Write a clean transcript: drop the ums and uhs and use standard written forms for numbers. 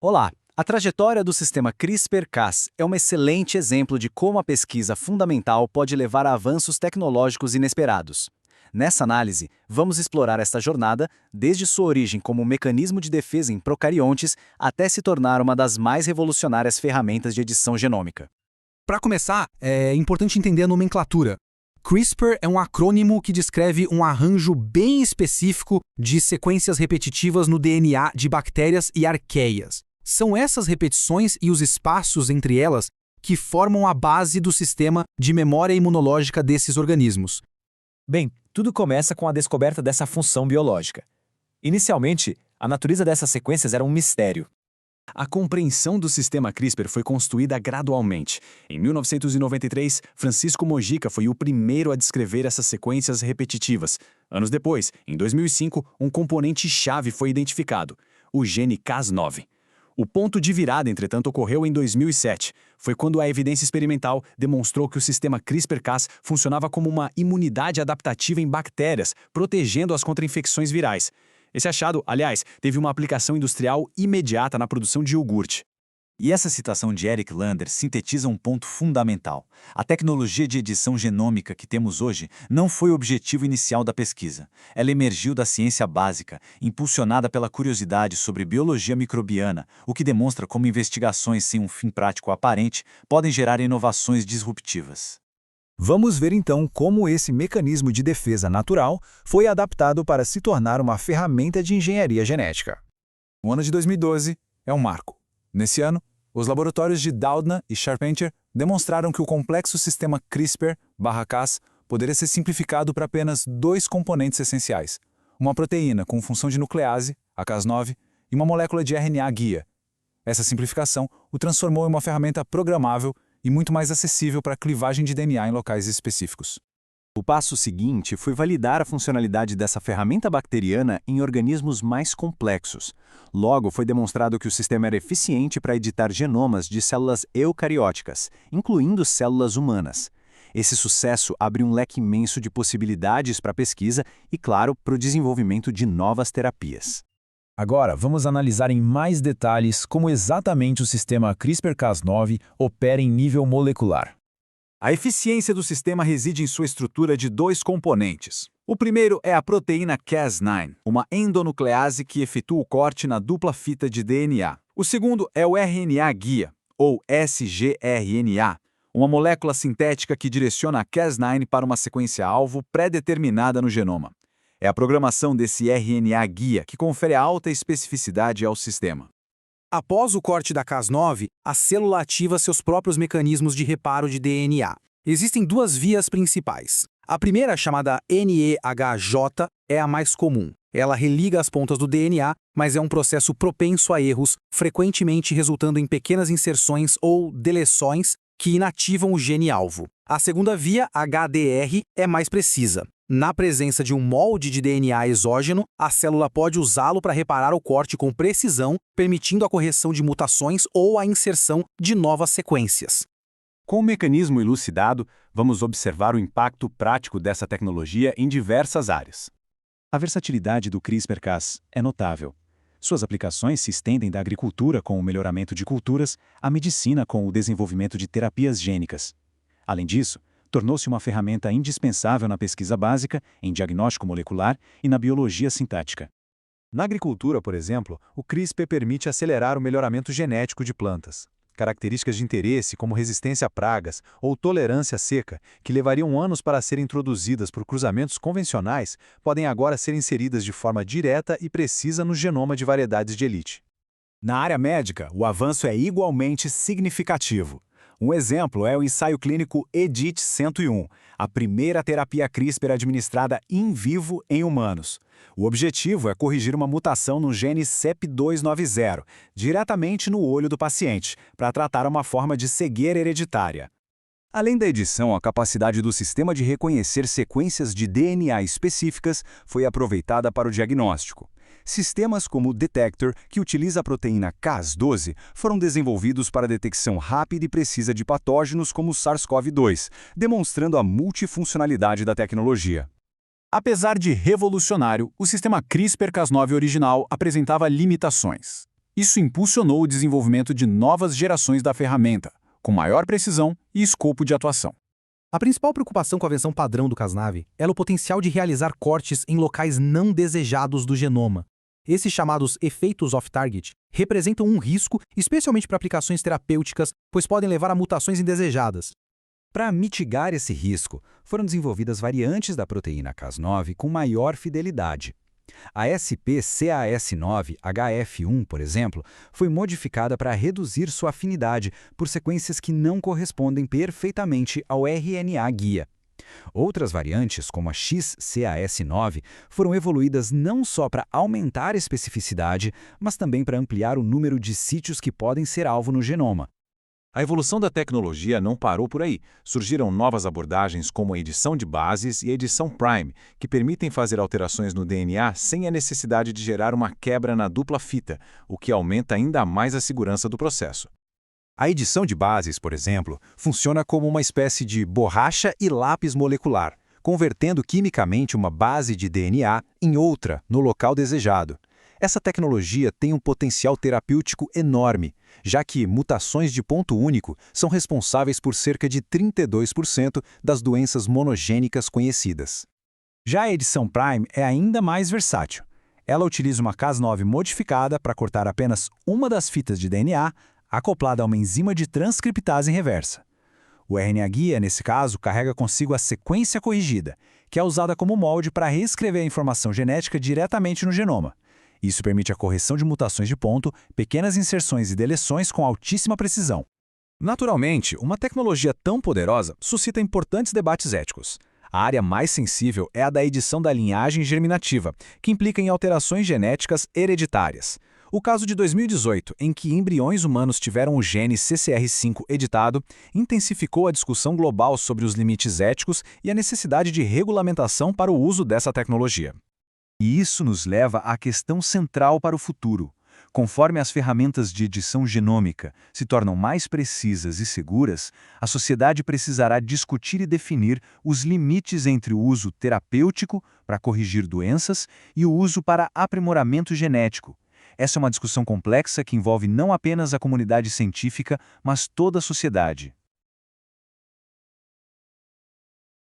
Olá! A trajetória do sistema CRISPR-Cas é um excelente exemplo de como a pesquisa fundamental pode levar a avanços tecnológicos inesperados. Nessa análise, vamos explorar esta jornada, desde sua origem como um mecanismo de defesa em procariontes até se tornar uma das mais revolucionárias ferramentas de edição genômica. Para começar, é importante entender a nomenclatura. CRISPR é um acrônimo que descreve um arranjo bem específico de sequências repetitivas no DNA de bactérias e arqueias. São essas repetições e os espaços entre elas que formam a base do sistema de memória imunológica desses organismos. Bem, tudo começa com a descoberta dessa função biológica. Inicialmente, a natureza dessas sequências era um mistério. A compreensão do sistema CRISPR foi construída gradualmente. Em 1993, Francisco Mojica foi o primeiro a descrever essas sequências repetitivas. Anos depois, em 2005, um componente-chave foi identificado, o gene Cas9. O ponto de virada, entretanto, ocorreu em 2007. Foi quando a evidência experimental demonstrou que o sistema CRISPR-Cas funcionava como uma imunidade adaptativa em bactérias, protegendo-as contra infecções virais. Esse achado, aliás, teve uma aplicação industrial imediata na produção de iogurte. E essa citação de Eric Lander sintetiza um ponto fundamental. A tecnologia de edição genômica que temos hoje não foi o objetivo inicial da pesquisa. Ela emergiu da ciência básica, impulsionada pela curiosidade sobre biologia microbiana, o que demonstra como investigações sem um fim prático aparente podem gerar inovações disruptivas. Vamos ver então como esse mecanismo de defesa natural foi adaptado para se tornar uma ferramenta de engenharia genética. O ano de 2012 é um marco. Nesse ano, os laboratórios de Doudna e Charpentier demonstraram que o complexo sistema CRISPR/Cas poderia ser simplificado para apenas dois componentes essenciais: uma proteína com função de nuclease, a Cas9, e uma molécula de RNA guia. Essa simplificação o transformou em uma ferramenta programável e muito mais acessível para a clivagem de DNA em locais específicos. O passo seguinte foi validar a funcionalidade dessa ferramenta bacteriana em organismos mais complexos. Logo, foi demonstrado que o sistema era eficiente para editar genomas de células eucarióticas, incluindo células humanas. Esse sucesso abre um leque imenso de possibilidades para a pesquisa e, claro, para o desenvolvimento de novas terapias. Agora, vamos analisar em mais detalhes como exatamente o sistema CRISPR-Cas9 opera em nível molecular. A eficiência do sistema reside em sua estrutura de dois componentes. O primeiro é a proteína Cas9, uma endonuclease que efetua o corte na dupla fita de DNA. O segundo é o RNA guia, ou sgRNA, uma molécula sintética que direciona a Cas9 para uma sequência-alvo pré-determinada no genoma. É a programação desse RNA guia que confere alta especificidade ao sistema. Após o corte da Cas9, a célula ativa seus próprios mecanismos de reparo de DNA. Existem duas vias principais. A primeira, chamada NEHJ, é a mais comum. Ela religa as pontas do DNA, mas é um processo propenso a erros, frequentemente resultando em pequenas inserções ou deleções que inativam o gene-alvo. A segunda via, HDR, é mais precisa. Na presença de um molde de DNA exógeno, a célula pode usá-lo para reparar o corte com precisão, permitindo a correção de mutações ou a inserção de novas sequências. Com o mecanismo elucidado, vamos observar o impacto prático dessa tecnologia em diversas áreas. A versatilidade do CRISPR-Cas é notável. Suas aplicações se estendem da agricultura com o melhoramento de culturas à medicina com o desenvolvimento de terapias gênicas. Além disso, tornou-se uma ferramenta indispensável na pesquisa básica, em diagnóstico molecular e na biologia sintática. Na agricultura, por exemplo, o CRISPR permite acelerar o melhoramento genético de plantas. Características de interesse como resistência a pragas ou tolerância à seca, que levariam anos para serem introduzidas por cruzamentos convencionais, podem agora ser inseridas de forma direta e precisa no genoma de variedades de elite. Na área médica, o avanço é igualmente significativo. Um exemplo é o ensaio clínico EDIT-101, a primeira terapia CRISPR administrada in vivo em humanos. O objetivo é corrigir uma mutação no gene CEP290, diretamente no olho do paciente, para tratar uma forma de cegueira hereditária. Além da edição, a capacidade do sistema de reconhecer sequências de DNA específicas foi aproveitada para o diagnóstico. Sistemas como o Detector, que utiliza a proteína Cas12, foram desenvolvidos para a detecção rápida e precisa de patógenos como o SARS-CoV-2, demonstrando a multifuncionalidade da tecnologia. Apesar de revolucionário, o sistema CRISPR-Cas9 original apresentava limitações. Isso impulsionou o desenvolvimento de novas gerações da ferramenta, com maior precisão e escopo de atuação. A principal preocupação com a versão padrão do Cas9 era o potencial de realizar cortes em locais não desejados do genoma. Esses chamados efeitos off-target representam um risco, especialmente para aplicações terapêuticas, pois podem levar a mutações indesejadas. Para mitigar esse risco, foram desenvolvidas variantes da proteína Cas9 com maior fidelidade. A SPCAS9-HF1, por exemplo, foi modificada para reduzir sua afinidade por sequências que não correspondem perfeitamente ao RNA guia. Outras variantes, como a XCAS9, foram evoluídas não só para aumentar a especificidade, mas também para ampliar o número de sítios que podem ser alvo no genoma. A evolução da tecnologia não parou por aí. Surgiram novas abordagens como a edição de bases e a edição prime, que permitem fazer alterações no DNA sem a necessidade de gerar uma quebra na dupla fita, o que aumenta ainda mais a segurança do processo. A edição de bases, por exemplo, funciona como uma espécie de borracha e lápis molecular, convertendo quimicamente uma base de DNA em outra no local desejado. Essa tecnologia tem um potencial terapêutico enorme, já que mutações de ponto único são responsáveis por cerca de 32% das doenças monogênicas conhecidas. Já a edição Prime é ainda mais versátil. Ela utiliza uma Cas9 modificada para cortar apenas uma das fitas de DNA, acoplada a uma enzima de transcriptase reversa. O RNA-guia, nesse caso, carrega consigo a sequência corrigida, que é usada como molde para reescrever a informação genética diretamente no genoma. Isso permite a correção de mutações de ponto, pequenas inserções e deleções com altíssima precisão. Naturalmente, uma tecnologia tão poderosa suscita importantes debates éticos. A área mais sensível é a da edição da linhagem germinativa, que implica em alterações genéticas hereditárias. O caso de 2018, em que embriões humanos tiveram o gene CCR5 editado, intensificou a discussão global sobre os limites éticos e a necessidade de regulamentação para o uso dessa tecnologia. E isso nos leva à questão central para o futuro. Conforme as ferramentas de edição genômica se tornam mais precisas e seguras, a sociedade precisará discutir e definir os limites entre o uso terapêutico, para corrigir doenças, e o uso para aprimoramento genético. Essa é uma discussão complexa que envolve não apenas a comunidade científica, mas toda a sociedade.